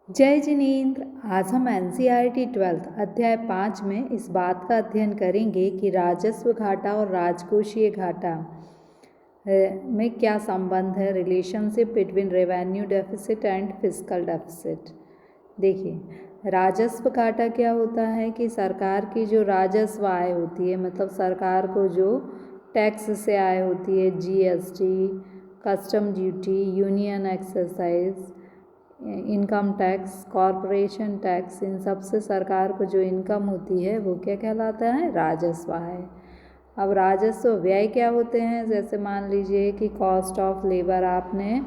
जय जिनेंद्र। आज हम एनसीईआरटी 12th अध्याय 5 में इस बात का अध्ययन करेंगे कि राजस्व घाटा और राजकोषीय घाटा में क्या संबंध है, relationship between revenue deficit and fiscal deficit. देखिए, राजस्व घाटा क्या होता है कि सरकार की जो राजस्व आय होती है, मतलब सरकार को जो टैक्स से आय होती है, GST, custom duty, union excise, income tax, corporation tax, इन सब से सरकार को जो इनकम होती है वो क्या कहलाता है, राजस्व आय। अब राजस्व व्यय क्या होते हैं, जैसे मान लीजिए कि कॉस्ट ऑफ लेबर, आपने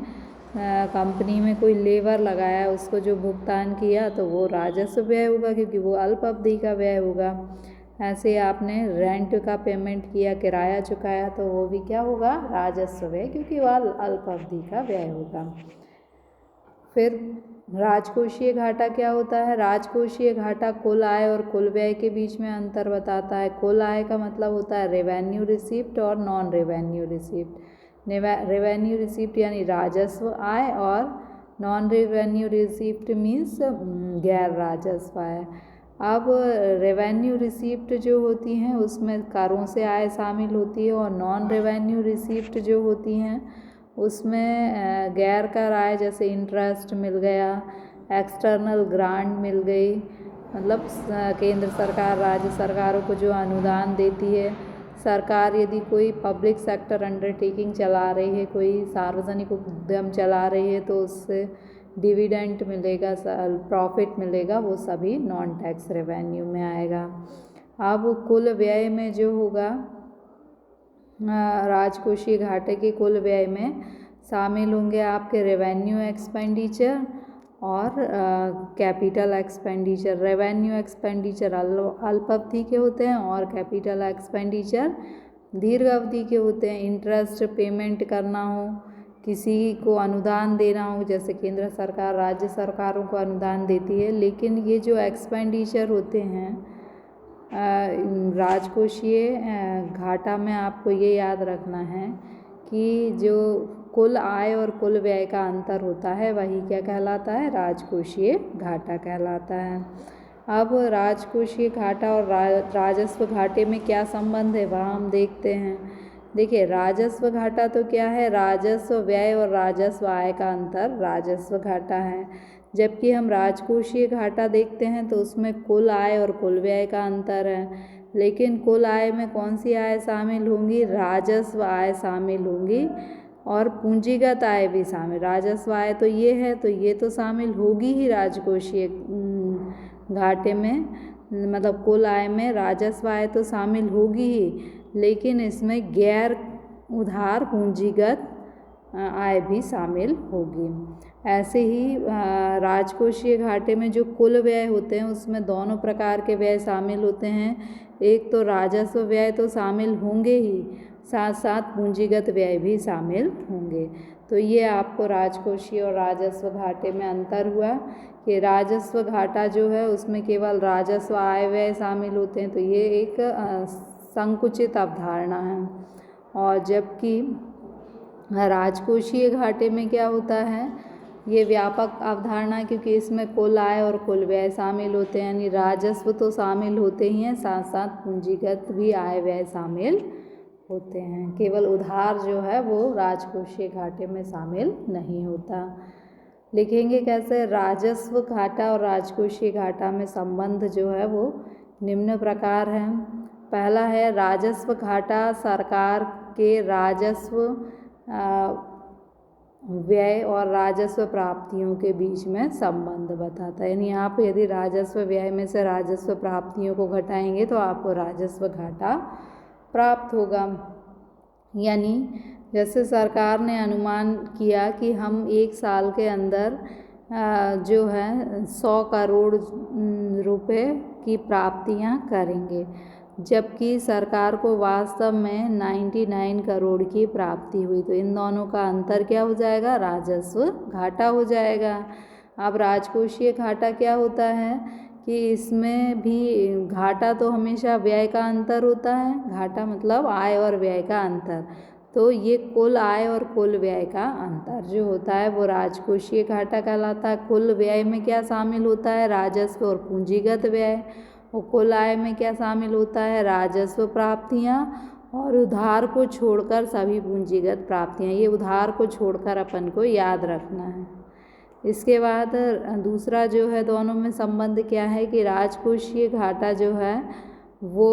कंपनी में कोई लेबर लगाया, उसको जो भुगतान किया तो वो राजस्व व्यय होगा क्योंकि वो अल्प अवधि का व्यय होगा। ऐसे आपने रेंट का पेमेंट किया, किराया चुकाया, तो वो भी क्या होगा, राजस्व व्यय, क्योंकि वह अल्प अवधि का व्यय होगा। फिर राजकोषीय घाटा क्या होता है, राजकोषीय घाटा कुल आय और कुल व्यय के बीच में अंतर बताता है। कुल आय का मतलब होता है रेवेन्यू रिसिप्ट और non revenue receipt. Revenue receipt यानी राजस्व आय और नॉन रेवेन्यू रिसिप्ट मीन्स गैर राजस्व आय। अब रेवेन्यू रिसिप्ट जो होती हैं उसमें करों से आय शामिल होती है और नॉन रेवेन्यू रिसिप्ट जो होती हैं उसमें गैर कर आय, जैसे इंटरेस्ट मिल गया, एक्सटर्नल ग्रांट मिल गई, मतलब केंद्र सरकार राज्य सरकारों को जो अनुदान देती है, सरकार यदि कोई पब्लिक सेक्टर अंडरटेकिंग चला रही है, कोई सार्वजनिक उद्यम चला रही है, तो उससे डिविडेंड मिलेगा, प्रॉफिट मिलेगा, वो सभी नॉन टैक्स रेवेन्यू में आएगा। अब कुल व्यय में जो होगा, राजकोषीय घाटे के कुल व्यय में शामिल होंगे आपके रेवेन्यू एक्सपेंडिचर और कैपिटल एक्सपेंडिचर। रेवेन्यू एक्सपेंडिचर अल्प अवधि के होते हैं और कैपिटल एक्सपेंडिचर दीर्घ अवधि के होते हैं। इंटरेस्ट पेमेंट करना हो, किसी को अनुदान देना हो, जैसे केंद्र सरकार राज्य सरकारों को अनुदान देती है, लेकिन ये जो एक्सपेंडिचर होते हैं राजकोषीय घाटा में आपको ये याद रखना है कि जो कुल आय और कुल व्यय का अंतर होता है वही क्या कहलाता है, राजकोषीय घाटा कहलाता है। अब राजकोषीय घाटा और राजस्व घाटे में क्या संबंध है वह हम देखते हैं। देखिए, राजस्व घाटा तो क्या है, राजस्व व्यय और राजस्व आय का अंतर राजस्व घाटा है, जबकि हम राजकोषीय घाटा देखते हैं तो उसमें कुल आय और कुल व्यय का अंतर है। लेकिन कुल आय में कौन सी आय शामिल होंगी, राजस्व आय शामिल होंगी और पूंजीगत आय भी शामिल। राजस्व आय तो ये है, तो ये तो शामिल होगी ही राजकोषीय घाटे में, मतलब कुल आय में राजस्व आय तो शामिल होगी ही, लेकिन इसमें गैर उधार पूंजीगत आय भी शामिल होगी। ऐसे ही राजकोषीय घाटे में जो कुल व्यय होते हैं उसमें दोनों प्रकार के व्यय शामिल होते हैं। एक तो राजस्व व्यय तो शामिल होंगे ही, साथ साथ पूंजीगत व्यय भी शामिल होंगे। तो ये आपको राजकोषीय और राजस्व घाटे में अंतर हुआ कि राजस्व घाटा जो है उसमें केवल राजस्व आय व्यय शामिल होते हैं, तो ये एक संकुचित अवधारणा है। और जबकि राजकोषीय घाटे में क्या होता है, ये व्यापक अवधारणा, क्योंकि इसमें कुल आय और कुल व्यय शामिल होते हैं, यानी राजस्व तो शामिल होते ही हैं, साथ साथ पूंजीगत भी आय व्यय शामिल होते हैं। केवल उधार जो है वो राजकोषीय घाटे में शामिल नहीं होता। लिखेंगे कैसे, राजस्व घाटा और राजकोषीय घाटा में संबंध जो है वो निम्न प्रकार है। पहला है, राजस्व घाटा सरकार के राजस्व व्यय और राजस्व प्राप्तियों के बीच में संबंध बताता है। यानी आप यदि राजस्व व्यय में से राजस्व प्राप्तियों को घटाएंगे तो आपको राजस्व घाटा प्राप्त होगा। यानी जैसे सरकार ने अनुमान किया कि हम एक साल के अंदर जो है 100 करोड़ रुपए की प्राप्तियां करेंगे, जबकि सरकार को वास्तव में 99 करोड़ की प्राप्ति हुई, तो इन दोनों का अंतर क्या हो जाएगा, राजस्व घाटा हो जाएगा। अब राजकोषीय घाटा क्या होता है कि इसमें भी घाटा तो हमेशा व्यय का अंतर होता है, घाटा मतलब आय और व्यय का अंतर, तो ये कुल आय और कुल व्यय का अंतर जो होता है वो राजकोषीय घाटा कहलाता है। कुल व्यय में क्या शामिल होता है, राजस्व और पूंजीगत व्यय, और कुल आय में क्या शामिल होता है, राजस्व प्राप्तियाँ और उधार को छोड़कर सभी पूंजीगत प्राप्तियाँ। ये उधार को छोड़कर अपन को याद रखना है। इसके बाद दूसरा जो है दोनों में संबंध क्या है कि राजकोषीय घाटा जो है वो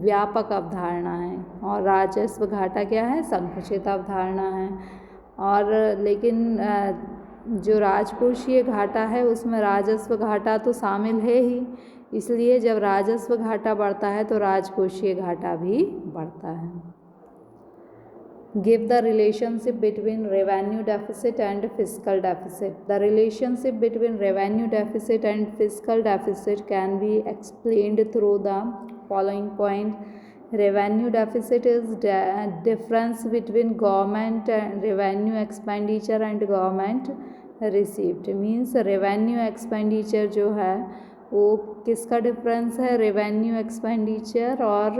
व्यापक अवधारणा है और राजस्व घाटा क्या है, संकुचित अवधारणा है। और लेकिन जो राजकोषीय घाटा है उसमें राजस्व घाटा तो शामिल है ही, इसलिए जब राजस्व घाटा बढ़ता है तो राजकोषीय घाटा भी बढ़ता है। Give the relationship between revenue deficit and fiscal deficit. The relationship between revenue deficit and fiscal deficit can be explained through the following point. Revenue deficit is difference between government revenue expenditure and government receipt. Means revenue expenditure जो है वो किसका difference है, revenue expenditure और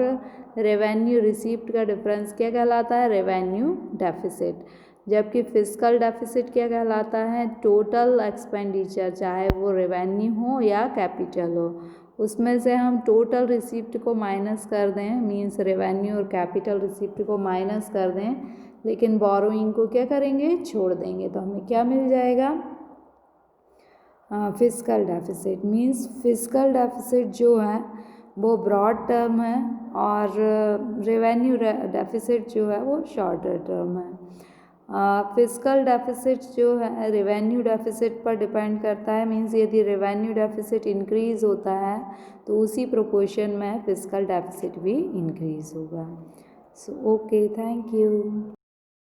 revenue receipt का difference क्या कहलाता है, रेवेन्यू डेफिसिट। जबकि फिस्कल डेफिसिट क्या कहलाता है, टोटल एक्सपेंडिचर, चाहे वो रेवेन्यू हो या कैपिटल हो, उसमें से हम टोटल रिसीप्ट को माइनस कर दें, मीन्स रेवेन्यू और कैपिटल रिसीप्ट को माइनस कर दें, लेकिन बोरोइंग को क्या करेंगे, छोड़ देंगे, तो हमें क्या मिल जाएगा, fiscal deficit. Means fiscal deficit जो है वो ब्रॉड टर्म है और रेवेन्यू डेफिसिट जो है वो शॉर्टर टर्म है। फिस्कल डेफिसिट जो है रेवेन्यू डेफिसिट पर डिपेंड करता है। मीन्स यदि रेवेन्यू डेफिसिट इंक्रीज़ होता है तो उसी प्रोपोर्शन में फिस्कल डेफिसिट भी इंक्रीज़ होगा। So okay, thank you.